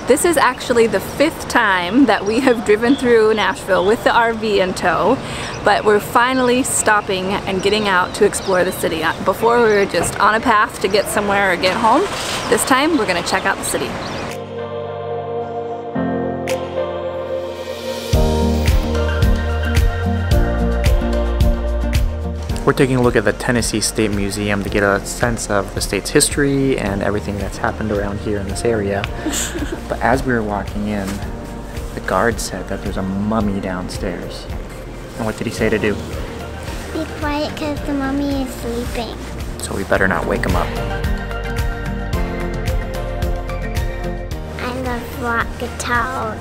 This is actually the 5th time that we have driven through Nashville with the RV in tow, but we're finally stopping and getting out to explore the city. Before we were just on a path to get somewhere or get home. This time we're going to check out the city. We're taking a look at the Tennessee State Museum to get a sense of the state's history and everything that's happened around here in this area. But as we were walking in, the guard said that there's a mummy downstairs. And what did he say to do? Be quiet because the mummy is sleeping. So we better not wake him up. I love rock guitars.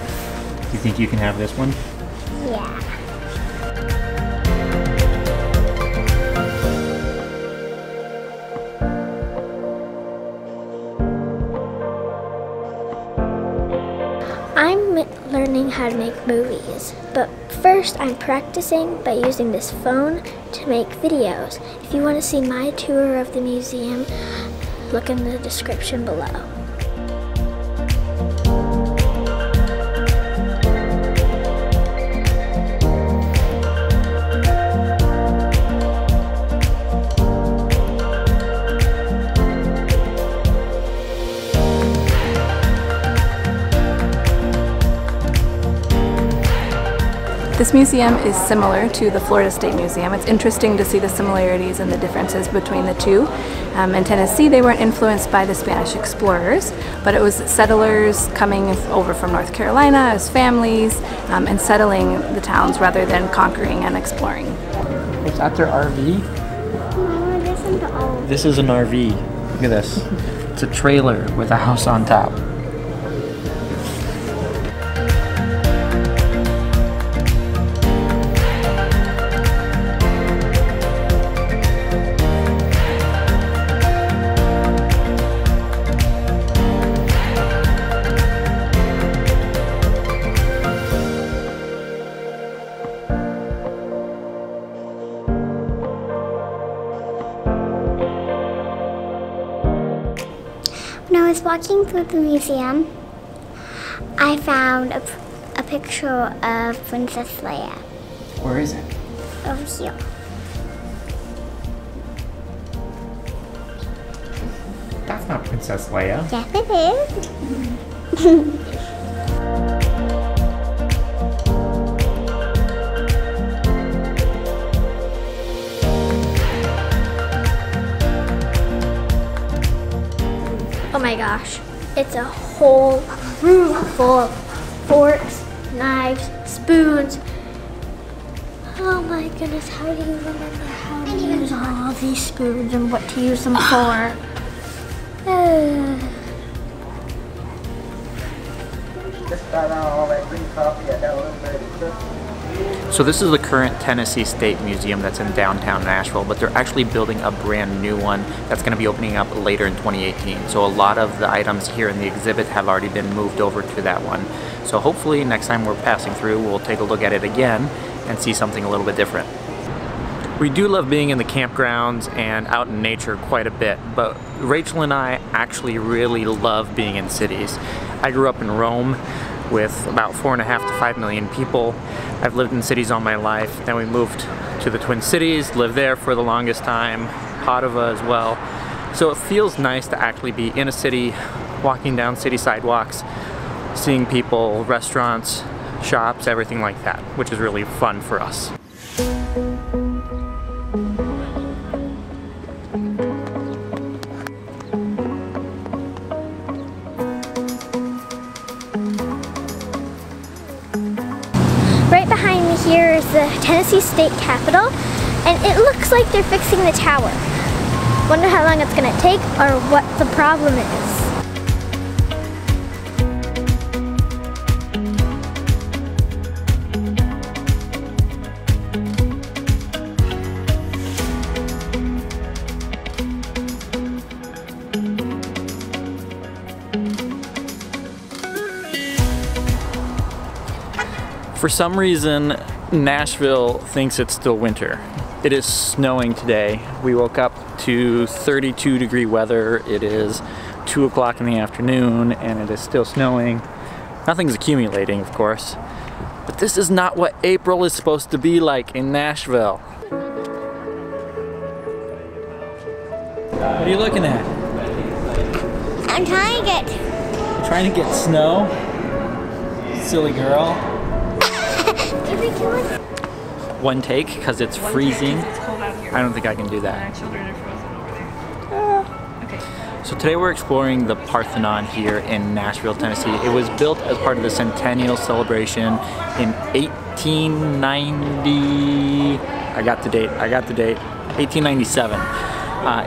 You think you can have this one? Yeah. I'm learning how to make movies, but first I'm practicing by using this phone to make videos. If you want to see my tour of the museum, look in the description below. This museum is similar to the Florida State Museum. It's interesting to see the similarities and the differences between the two. In Tennessee, they weren't influenced by the Spanish explorers, but it was settlers coming over from North Carolina as families and settling the towns rather than conquering and exploring. Is that their RV? No, this is the old. This is an RV. Look at this. It's a trailer with a house on top. When I was walking through the museum, I found a picture of Princess Leia. Where is it? Over here. That's not Princess Leia. Yes, it is. Oh my gosh, it's a whole room full of forks, knives, spoons. Oh my goodness, how do you remember how to use all these spoons and what to use them for? So this is the current Tennessee State Museum that's in downtown Nashville, but they're actually building a brand new one that's going to be opening up later in 2018. So a lot of the items here in the exhibit have already been moved over to that one. So hopefully next time we're passing through, we'll take a look at it again and see something a little bit different. We do love being in the campgrounds and out in nature quite a bit, but Rachel and I actually really love being in cities. I grew up in Rome with about 4.5 to 5 million people. I've lived in cities all my life. Then we moved to the Twin Cities, lived there for the longest time, Padova as well. So it feels nice to actually be in a city, walking down city sidewalks, seeing people, restaurants, shops, everything like that, which is really fun for us. Right behind me here is the Tennessee State Capitol, and it looks like they're fixing the tower. Wonder how long it's gonna take or what the problem is. For some reason, Nashville thinks it's still winter. It is snowing today. We woke up to 32-degree weather. It is 2 o'clock in the afternoon and it is still snowing. Nothing's accumulating, of course. But this is not what April is supposed to be like in Nashville. What are you looking at? I'm trying to get... You're trying to get snow? Silly girl. One take, because it's freezing. I don't think I can do that. So today we're exploring the Parthenon here in Nashville, Tennessee. It was built as part of the centennial celebration in 1890, I got the date, 1897.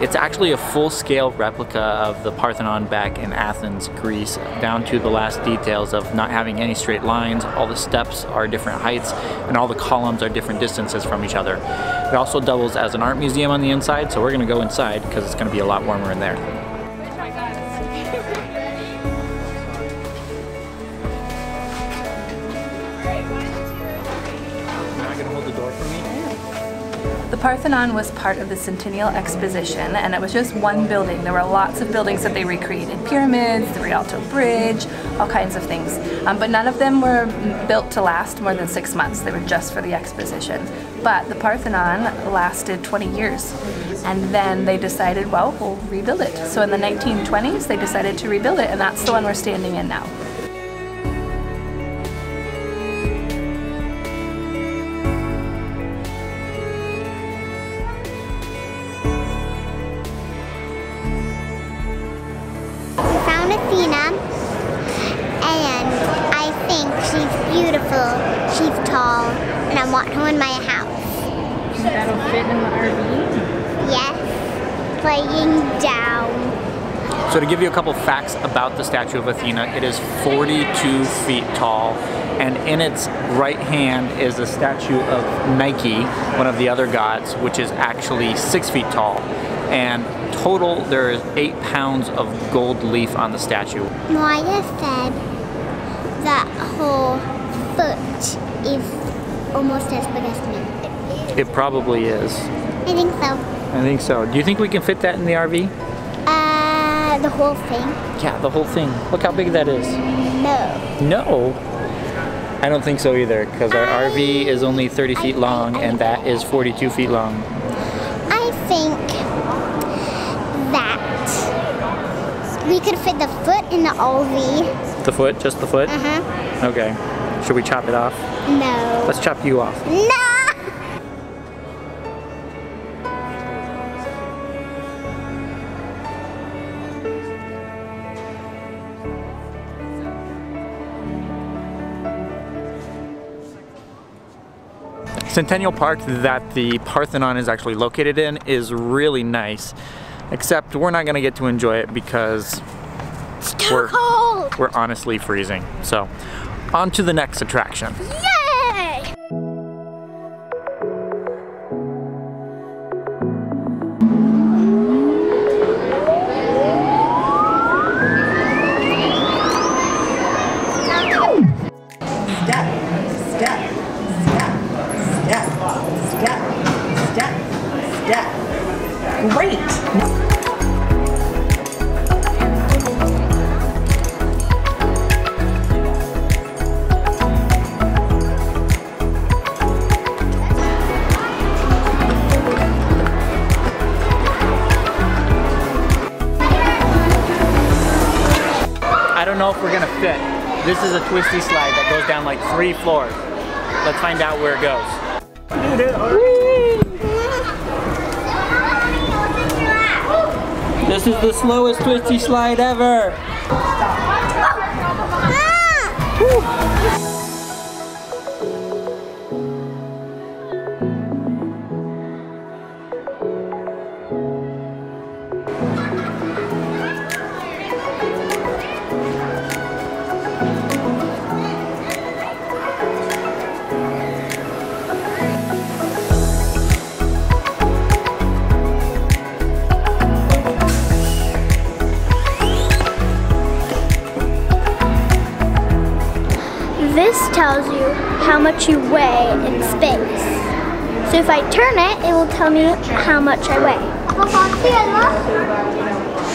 It's actually a full-scale replica of the Parthenon back in Athens, Greece, down to the last details of not having any straight lines. All the steps are different heights, and all the columns are different distances from each other. It also doubles as an art museum on the inside, so we're going to go inside because it's going to be a lot warmer in there. The Parthenon was part of the Centennial Exposition, and it was just one building. There were lots of buildings that they recreated. Pyramids, the Rialto Bridge, all kinds of things. But none of them were built to last more than 6 months. They were just for the exposition. But the Parthenon lasted 20 years. And then they decided, well, we'll rebuild it. So in the 1920s, they decided to rebuild it, and that's the one we're standing in now. Athena, and I think she's beautiful, she's tall, and I want her in my house. That'll fit in the RV? Yes, laying down. So to give you a couple facts about the statue of Athena, it is 42 feet tall, and in its right hand is a statue of Nike, one of the other gods, which is actually 6 feet tall. And total, there is 8 pounds of gold leaf on the statue. Mariah said that whole foot is almost as big as me. It probably is. I think so. I think so. Do you think we can fit that in the RV? The whole thing? Yeah, the whole thing. Look how big that is. No. No? I don't think so either, because our RV is only 30 feet long and that is 42 feet long. I think that we could fit the foot in the RV. The foot? Just the foot? Uh-huh. Okay. Should we chop it off? No. Let's chop you off. No! Centennial Park that the Parthenon is actually located in is really nice, except we're not going to get to enjoy it because we're honestly freezing. So, on to the next attraction. Yay! Great! I don't know if we're gonna fit. This is a twisty slide that goes down like 3 floors. Let's find out where it goes. This is the slowest twisty slide ever. This tells you how much you weigh in space. So if I turn it, it will tell me how much I weigh.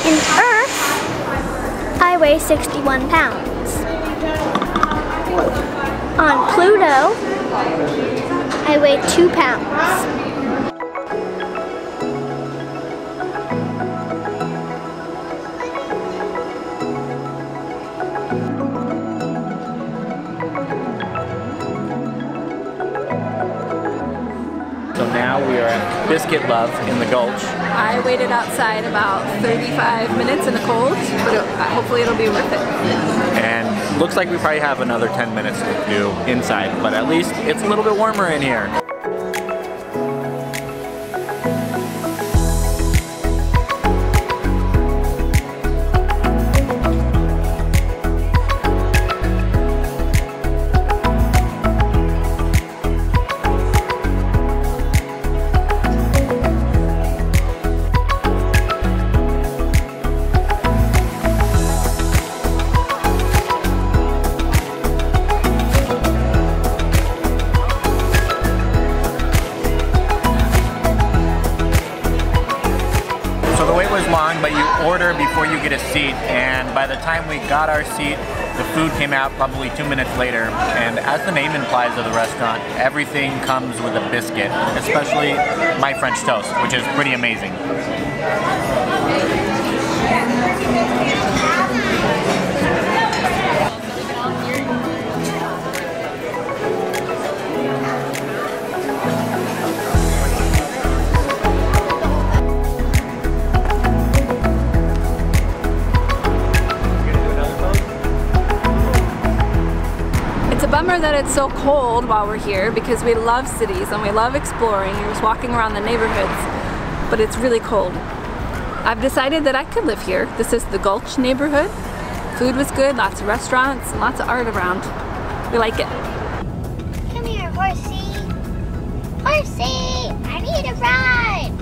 In Earth, I weigh 61 pounds. On Pluto, I weigh 2 pounds. So now we are at Biscuit Love in the Gulch. I waited outside about 35 minutes in the cold, but hopefully it'll be worth it. And looks like we probably have another 10 minutes to do inside, but at least it's a little bit warmer in here. Long, but you order before you get a seat, and by the time we got our seat, the food came out probably 2 minutes later. And as the name implies of the restaurant, everything comes with a biscuit, especially my French toast, which is pretty amazing. It's a bummer that it's so cold while we're here because we love cities and we love exploring and just walking around the neighborhoods, but it's really cold. I've decided that I could live here. This is the Gulch neighborhood. Food was good, lots of restaurants, and lots of art around. We like it. Come here, horsey. Horsey, I need a ride.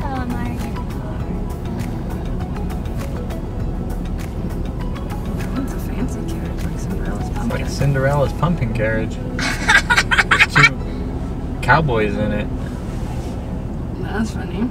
Oh, Mariah. It's a fancy carriage, like Cinderella's pumpkin. Like Cinderella's pumpkin carriage. With 2 cowboys in it. That's funny.